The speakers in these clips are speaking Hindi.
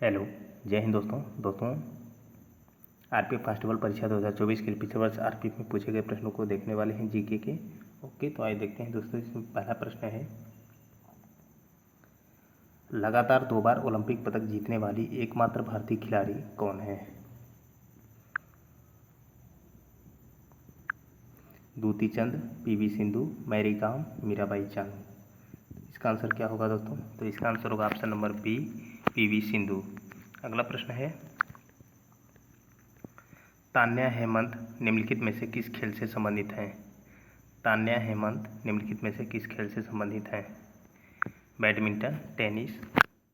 हेलो, जय हिंद दोस्तों। आरपीएफ कांस्टेबल परीक्षा 2024 के लिए पिछले वर्ष आरपीएफ में पूछे गए प्रश्नों को देखने वाले हैं जीके के। ओके, तो आइए देखते हैं दोस्तों। इसमें पहला प्रश्न है, लगातार 2 बार ओलंपिक पदक जीतने वाली एकमात्र भारतीय खिलाड़ी कौन है? Dutee Chand, PV Sindhu, Mary Kom, Mirabai Chanu. इसका आंसर क्या होगा दोस्तों? तो इसका आंसर होगा option number B, PV Sindhu. अगला प्रश्न है, तान्या हेमंत निम्नलिखित में से किस खेल से संबंधित हैं? तान्या हेमंत निम्नलिखित में से किस खेल से संबंधित हैं? बैडमिंटन, टेनिस,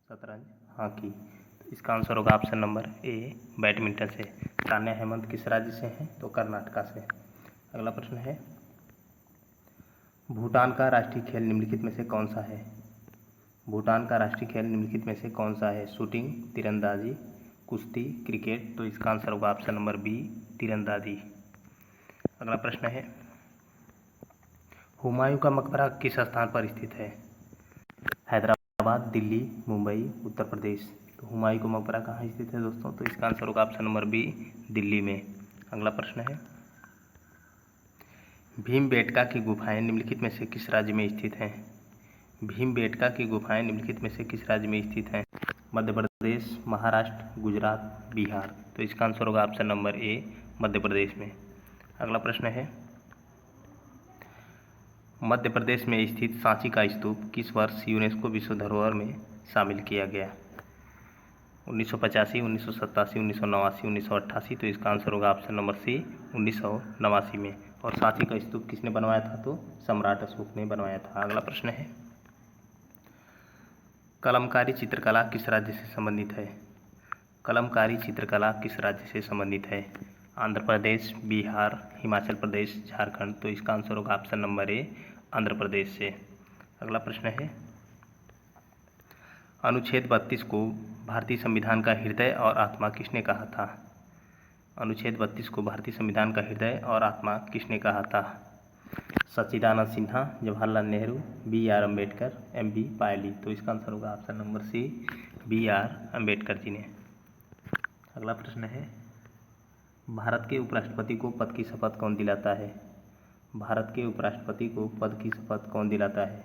शतरंज, हॉकी। तो इसका आंसर होगा ऑप्शन नंबर ए, बैडमिंटन से। तान्या हेमंत किस राज्य से हैं? तो कर्नाटका से। अगला प्रश्न है, भूटान का राष्ट्रीय खेल निम्नलिखित में से कौन सा है? भूटान का राष्ट्रीय खेल निम्नलिखित में से कौन सा है? शूटिंग, तीरंदाजी, कुश्ती, क्रिकेट। तो इसका आंसर होगा ऑप्शन नंबर बी, तीरंदाजी। अगला प्रश्न है, हुमायूं का मकबरा किस स्थान पर स्थित है? हैदराबाद, दिल्ली, मुंबई, उत्तर प्रदेश। तो हुमायूं का मकबरा कहाँ स्थित है दोस्तों? तो इसका आंसर होगा ऑप्शन नंबर बी, दिल्ली में। अगला प्रश्न है, भीमबेटका की गुफाएं निम्नलिखित में से किस राज्य में स्थित हैं? भीमबेटका की गुफाएं निम्नलिखित में से किस राज्य में स्थित हैं? मध्य प्रदेश, महाराष्ट्र, गुजरात, बिहार। तो इसका आंसर होगा option number A, Madhya Pradesh में। अगला प्रश्न है, मध्य प्रदेश में स्थित सांची का स्तूप किस वर्ष यूनेस्को विश्व धरोहर में शामिल किया गया? 1985, 1987, 1989, 1988। तो इसका आंसर होगा ऑप्शन नंबर सी, 1989 में। और सांची का स्तूप किसने बनवाया था? तो सम्राट अशोक ने बनवाया था। अगला प्रश्न है, कलमकारी चित्रकला किस राज्य से संबंधित है? कलमकारी चित्रकला किस राज्य से संबंधित है? आंध्र प्रदेश, बिहार, हिमाचल प्रदेश, झारखंड। तो इसका आंसर होगा option number A, Andhra Pradesh से। अगला प्रश्न है, अनुच्छेद 32 को भारतीय संविधान का हृदय और आत्मा किसने कहा था? अनुच्छेद 32 को भारतीय संविधान का हृदय और आत्मा किसने कहा था? Sachchidananda Sinha, Jawaharlal Nehru, B R Ambedkar, M B Pyli. तो इसका आंसर होगा option number C, B R Ambedkar ji ने। अगला प्रश्न है, भारत के उपराष्ट्रपति को पद की शपथ कौन दिलाता है? भारत के उपराष्ट्रपति को पद की शपथ कौन दिलाता है?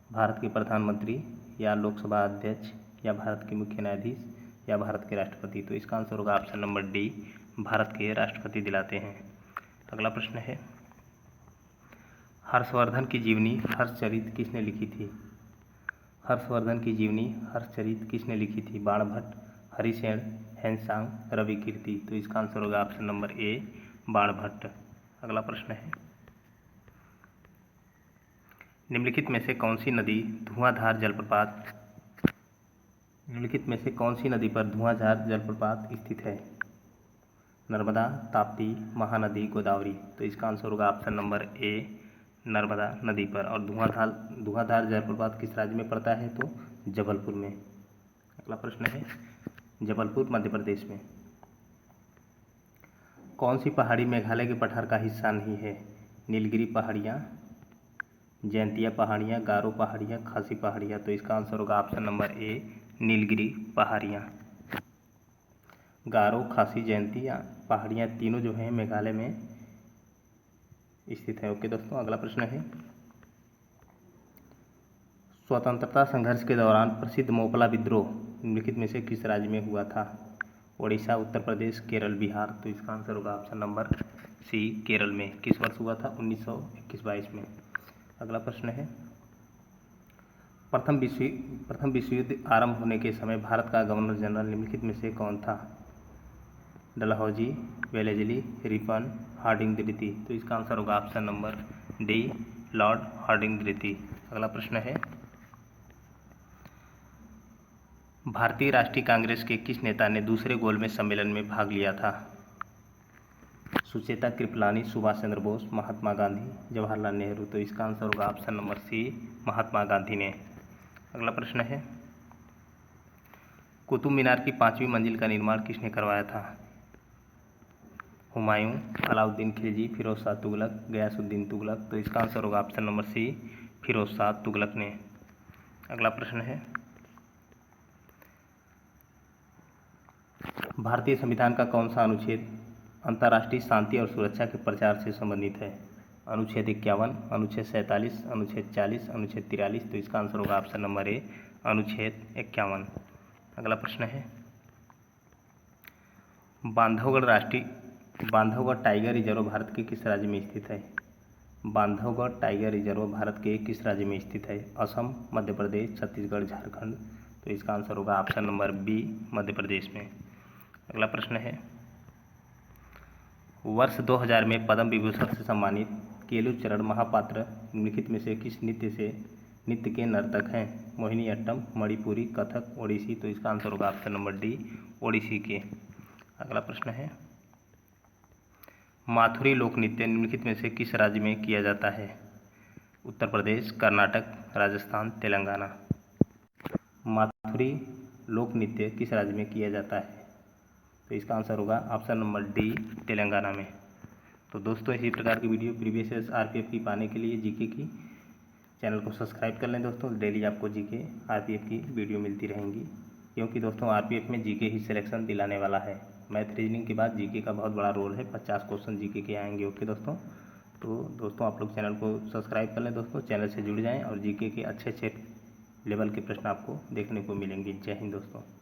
भारत के प्रधानमंत्री, या लोकसभा अध्यक्ष, या भारत के मुख्य न्यायाधीश, या भारत के राष्ट्रपति। तो इसका आंसर होगा ऑप्शन नंबर डी, भारत के राष्ट्रपति दिलाते हैं। अगला प्रश्न है, हर्षवर्धन की जीवनी हर्षचरित किसने लिखी थी? हर्षवर्धन की जीवनी हर्षचरित किसने लिखी थी? बाणभट्ट, हरिसेन, हेनसांग, रवि कीर्ति। तो इसका आंसर होगा ऑप्शन नंबर ए, बाणभट्ट। अगला प्रश्न है, निम्नलिखित में से कौन सी नदी धुआंधार जलप्रपात निम्नलिखित में से कौन सी नदी पर धुआंधार जलप्रपात स्थित है? नर्मदा, ताप्ती, महानदी, गोदावरी। तो इसका आंसर होगा ऑप्शन नंबर ए, नर्मदा नदी पर। और धुआंधार जलप्रपात किस राज्य में पड़ता है? तो जबलपुर में। अगला प्रश्न है, जबलपुर मध्य प्रदेश में। कौन सी पहाड़ी मेघालय के पठार का हिस्सा नहीं है? नीलगिरी पहाड़ियाँ, जयंतिया पहाड़ियाँ, गारो पहाड़ियाँ, खासी पहाड़ियाँ। तो इसका आंसर होगा ऑप्शन नंबर ए, नीलगिरी पहाड़ियाँ। गारो, खासी, जयंतिया पहाड़ियाँ तीनों जो हैं मेघालय में स्थित है। ओके दोस्तों, अगला प्रश्न है, स्वतंत्रता संघर्ष के दौरान प्रसिद्ध मोपला विद्रोह निम्नलिखित में से किस राज्य में हुआ था? ओडिशा, उत्तर प्रदेश, केरल, बिहार। तो इसका आंसर होगा ऑप्शन नंबर सी, केरल में। किस वर्ष हुआ था? 1921-22 में। अगला प्रश्न है, प्रथम विश्व युद्ध आरंभ होने के समय भारत का गवर्नर जनरल निम्नलिखित में से कौन था? डलहौजी, वेलेस्ली, रिपन, हार्डिंग द्वितीय। तो इसका आंसर होगा option number D, Lord Hardinge द्वितीय। अगला प्रश्न है, भारतीय राष्ट्रीय कांग्रेस के किस नेता ने दूसरे गोलमेज सम्मेलन में भाग लिया था? सुचेता कृपलानी, सुभाष चंद्र बोस, महात्मा गांधी, जवाहरलाल नेहरू। तो इसका आंसर होगा ऑप्शन नंबर सी, महात्मा गांधी ने। अगला प्रश्न है, कुतुब मीनार की 5वीं मंजिल का निर्माण किसने करवाया था? हुमायूं, अलाउद्दीन खिलजी, फिरोज शाह तुगलक, गयासुद्दीन तुगलक। तो इसका आंसर होगा option number C, Firoz Shah Tughlaq ने। अगला प्रश्न है, भारतीय संविधान का कौन सा अनुच्छेद अंतर्राष्ट्रीय शांति और सुरक्षा के प्रचार से संबंधित है? अनुच्छेद 51, अनुच्छेद 47, अनुच्छेद 40, अनुच्छेद 43। तो इसका आंसर होगा ऑप्शन नंबर ए, अनुच्छेद 51। अगला प्रश्न है, बांधवगढ़ टाइगर रिजर्व भारत के किस राज्य में स्थित है? बांधवगढ़ टाइगर रिजर्व भारत के किस राज्य में स्थित है? असम, मध्य प्रदेश, छत्तीसगढ़, झारखंड। तो इसका आंसर होगा option number B, Madhya Pradesh में। अगला प्रश्न है, वर्ष 2000 में पद्म विभूषण से सम्मानित केलुचरण महापात्र निम्नलिखित में से किस नृत्य के नर्तक हैं? मोहिनीअट्टम, मणिपुरी, कथक, ओडिसी। तो इसका आंसर होगा ऑप्शन नंबर डी, ओडिसी के। अगला प्रश्न है, माथुरी लोक नृत्य निम्नलिखित में से किस राज्य में किया जाता है? उत्तर प्रदेश, कर्नाटक, राजस्थान, तेलंगाना। माथुरी लोक नृत्य किस राज्य में किया जाता है? तो इसका आंसर होगा ऑप्शन नंबर डी, तेलंगाना में। तो दोस्तों, इसी प्रकार की वीडियो प्रीवियस ईयर आरपीएफ की पाने के लिए जीके की चैनल को सब्सक्राइब कर लें दोस्तों। डेली आपको जीके आरपीएफ की वीडियो मिलती रहेंगी, क्योंकि दोस्तों आरपीएफ में जीके ही सिलेक्शन दिलाने वाला है। मैथ रीजनिंग के बाद जीके का बहुत बड़ा रोल है। 50 क्वेश्चन जीके के आएंगे। ओके दोस्तों, तो दोस्तों आप लोग चैनल को सब्सक्राइब कर लें दोस्तों, चैनल से जुड़ जाएँ और जीके के अच्छे लेवल के प्रश्न आपको देखने को मिलेंगे। जय हिंद दोस्तों।